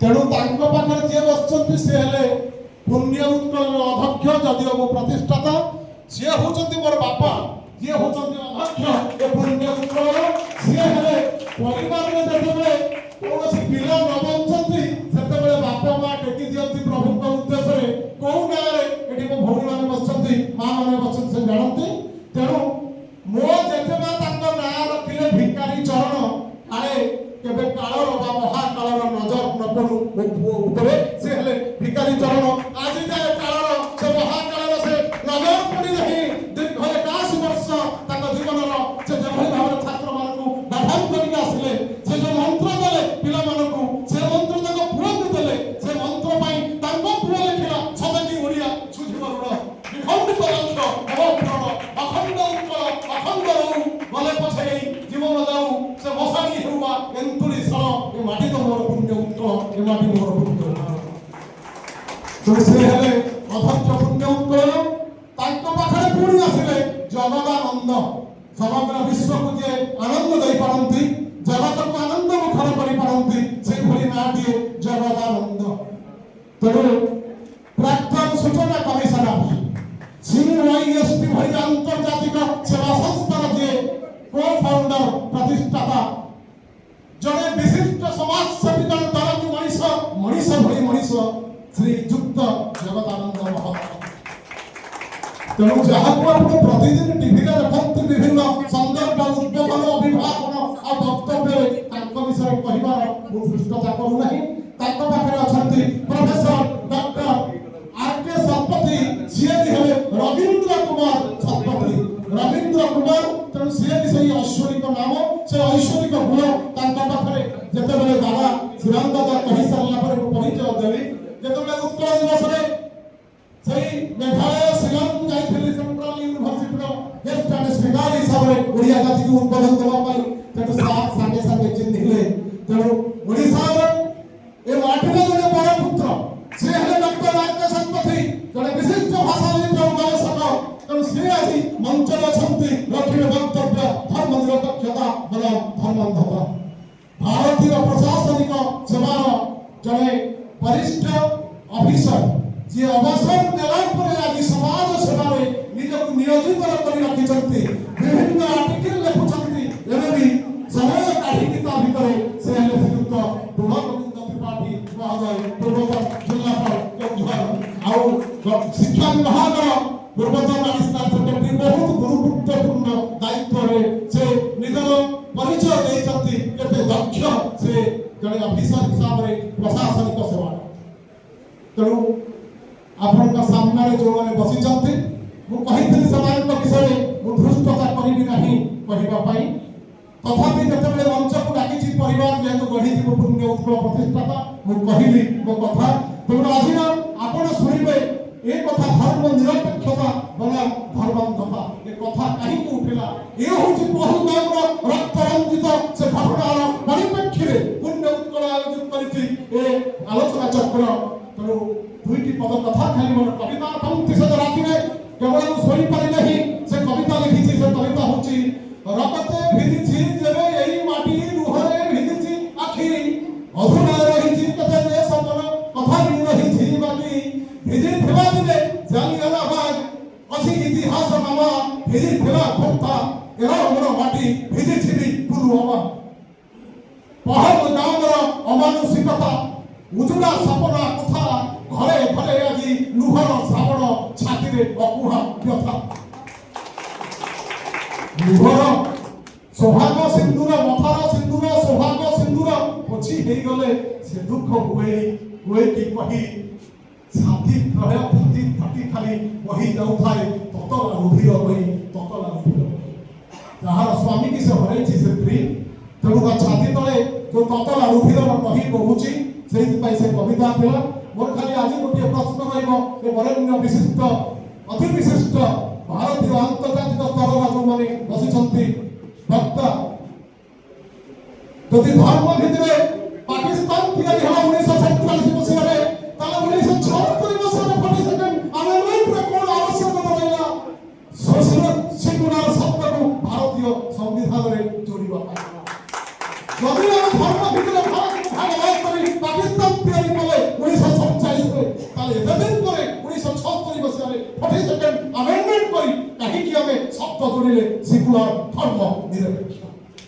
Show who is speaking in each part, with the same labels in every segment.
Speaker 1: तेणु पाखे जी बस सी हेले पुण्य उत्कल अध्यक्ष जदिव मो प्रतिष्ठाता सी हूँ मोर बापा जी हूँ अध्यक्ष ए पुण्य उत्कल सी हेले परिवार में जेतबे कौन पिला न बंचती से बापा माँ टेकी दिखती प्रभु उद्देश्य कौ गाँव में मो भौणी मैंने बस माँ मैंने बस से जानती तेणु मो जेतेबा ना रखिले भिकारी चरण काले केबे कालर बा महाकालर नजर न पड़ू उपरे से हेले भिकारी चरण आज जाए कालर से महाकालर से नजर पड़ी नहीं दीर्घ 21 वर्ष तक जीवन से जभई भाव छात्र मानू बाधान करके आसिले से जो मंत्र देले पिला मानू से मंत्र तक पुआ को देले से मंत्र पाई तांको पुआ लिखिला सदकी ओडिया सुझी बरुड़ विखंडित लक्ष्य अवप्रण अखंड उत्कल अखंड रहू भले पछे जीवन जाऊ से मसाणी हेउवा एंतुली सळ ए माटी तो मोर पुण्य उत्कल ए माटी मोर पुण्य तो से हेले अध्यक्ष पुण्य उत्कल तांको पाखरे पुणी आसिले जगदानंद समग्र विश्व को जे आनंद दे पारंती जगत को आनंद मुखर करि पारंती से भली ना दिए जगदानंद तेणु प्राक्तन सूचना कमिशनर सीआईएसटी भली आंतर्जातिक सेवा संस्थार जे को फाउंडर प्रतिष्ठाता जड़े विशिष्ट समाज सेवी जन दरदी मनीष मनीष भली मनीष श्रीयुक्त जगदानंद महतो तेणु जहाँ को आप प्रतिदिन टीवी देखते विभिन्न संदर्भ उद्बोधन अभिभाषण और वक्तव्य विषय कहबार पृष्ठता करूना पाखे प्रोफेसर डॉक्टर आर.के. शतपथी सीए हेले रवींद्र कुमार शतपथी रवींद्र कुमार तेणु सीए से ऐश्वरिक नाम से ऐश्वरिक गुण पाखे जिते दादा श्रीराम दादा कही सारा परिचय देली जिते उत्कल दिवस में सही मेघालय शिलंग जाइथिली central university guest and speaker हिसाब रे ओडिया जाति को उद्बोधन देबा पई तेतो साथ संगे संगे चिन्हिले तेणु ओडिसा ए माटीर जने बड़ पुत्र से हेले डॉक्टर आर.के. शतपथी जने विशिष्ट भाषाविद गवेषक तेणु से आज मंच अछंती रखिले वक्तव्य धर्म निरपेक्षता बल धर्मांधता भारतीय प्रशासनिक सेवार जने वरिष्ठ अफिसर जे अवसर देला परे आज समाज सेवा रे निजक नियोजित करि रखिछंती विभिन्न आर्टिकल लिखुछंती एबे भी समय काढी किताब भितरे से हेले श्रीयुक्त डोला गोविंद त्रिपाठी महोदय पूर्वतन जिल्लापाल केन्दुझर आउ शिक्षा विभाग पूर्वतन एडिशनल सेक्रेटरी बहुत गुरुत्वपूर्ण दायित्व रे से निजर परिचय देइछंती केते दक्ष से जने अफिसर हिसाब रे प्रशासनिक सेवा तेणु आपनका सामने जो माने बसी चंती मु कहिथिली समान विषय मु धृष्टता करिबि नाही कहिबा पई तथापि जतबे मंच को डाकिछि परिवार जेतु गढी जीव पुण्य उत्कल प्रतिष्ठाता मु कहिली मो कथा तेणु आज आपण सुनिबे ए कथा धर्म निरपेक्षता बला धर्मांधता ए कथा काहे को उठिला ए होछि पहुगाम रक्त रंजित से घटनार परिप्रेक्षी रे पुण्य उत्कल आयोजित करिछि ए आलोचना चक्र तेणु दुईटी पद कथा खाली मन कविता पंक्ति से राति में केवल सोई पारि नहीं से कविता लिखिछि से कविता होछि रक्ते भिजिछि जेबे एई माटी रुहरे भिजिछि आखि अधुना रहिछि कते जे सपन कथा नु रहिछि बाकी भिजि थिबा दिने जालियाला बाग अछि इतिहास नामा भिजि थिबा खोता एरो मोर माटी भिजिछि भी पूर्वमा पहल गामर अमानुषिकता उजुड़ा सपना कथा घरे घरे আজি लुहर श्रावण छाती रे अकुहा व्यथा लुहर सौभाग्य सिंदूर मथार सिंदूर सौभाग्य सिंदूर पछी हे गले से दुख हुए हुए की कही छाती प्रलय फाटी फाटी खाली वही जाउथाय ततला रुधिर गई ततला रुधिर जहार स्वामी की से हरैछि से स्त्री तेणु छाती तले जो ततला रुधिर कही बहुची से कविता थिला मोर खाली आज गोटे प्रश्न रहिबो जे बरेण्य विशिष्ट अति विशिष्ट भारतीय आंतर्जातिक स्तर जो माने बसिछंती वक्ता जदि धर्म भितरे पाकिस्तान थिया हला 1947 मसिया रे ताला 1976 मसिया रे 40 सेकंड आमेन रे कोन आवश्यकता रहला सोशल सेकुलर शब्द को भारतीय संविधान रे जोड़िबा जदि हम धर्म भितरे भारत को भाग करी पाकिस्तान সাথে শব্দ জড়িলে সেগুলো ধর্ম নিরপেক্ষ।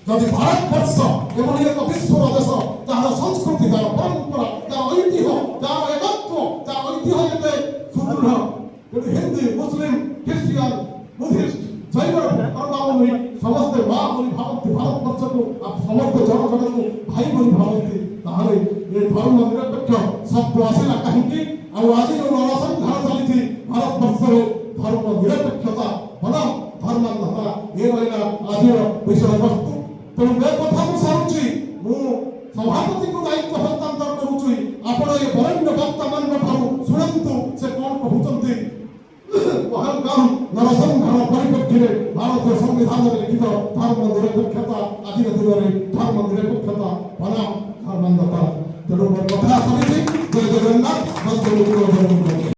Speaker 1: যদি ভারতবর্ষ এমনই এক বিশ্বর দেশ যার সংস্কৃতি, যার পরম্পরা, যার ঐতিহ্য, যার একত্ব, যার ঐতিহ্য যেতে সুদৃঢ়, হিন্দু, মুসলিম, খ্রিস্টিয়ান, বুদ্ধিস্ট, জৈন ধর্মাবলম্বী ସମସ୍ତେ ମା ବୋଲି ଭାବନ୍ତି, ଭାରତବର୍ଷକୁ ସମସ୍ତ ଜନଗଣକୁ ଭାଇ ବୋଲି ଭାବନ୍ତି, ତାହେଲେ ଏ ଧର୍ମ ନିରପେକ୍ଷ ଶବ୍ଦ ଆସିଲା କାହିଁକି? ଆଉ ଆଜି ଯେଉଁ ନରସଂହାର ଚାଲିଛି ଭାରତବର୍ଷରେ ଧର୍ମ ନିରପେକ୍ଷତା ବନାମ ଧର୍ମାନ୍ଧତା, ଏ ରହିଲା ଆଜିର ବିଷୟବସ୍ତୁ। ତେଣୁ ଏ କଥା ମୁଁ ସାରୁଛି, ମୁଁ ସଭାପତିଙ୍କୁ ଦାୟିତ୍ୱ ହସ୍ତାନ୍ତର କରୁଛି। ଆପଣ ଏ ବରେଣ୍ୟ ବକ୍ତାମାନଙ୍କ ଠାରୁ ଶୁଣନ୍ତୁ ସେ କ'ଣ କହୁଛନ୍ତି। ପହଲଗାମ ନରସଂହାର ପରିପ୍ରେକ୍ଷୀରେ ଭାରତୀୟ ସମ୍ବିଧାନରେ ଲିଖିତ ଧର୍ମ ନିରପେକ୍ଷତା ଆଜିର ଦିନରେ ଧର୍ମ ନିରପେକ୍ଷତା ବନାମ ଧର୍ମାନ୍ଧତା। ତେଣୁ ମୋ କଥା ସରିଛି। ଜୟ ଜଗନ୍ନାଥ।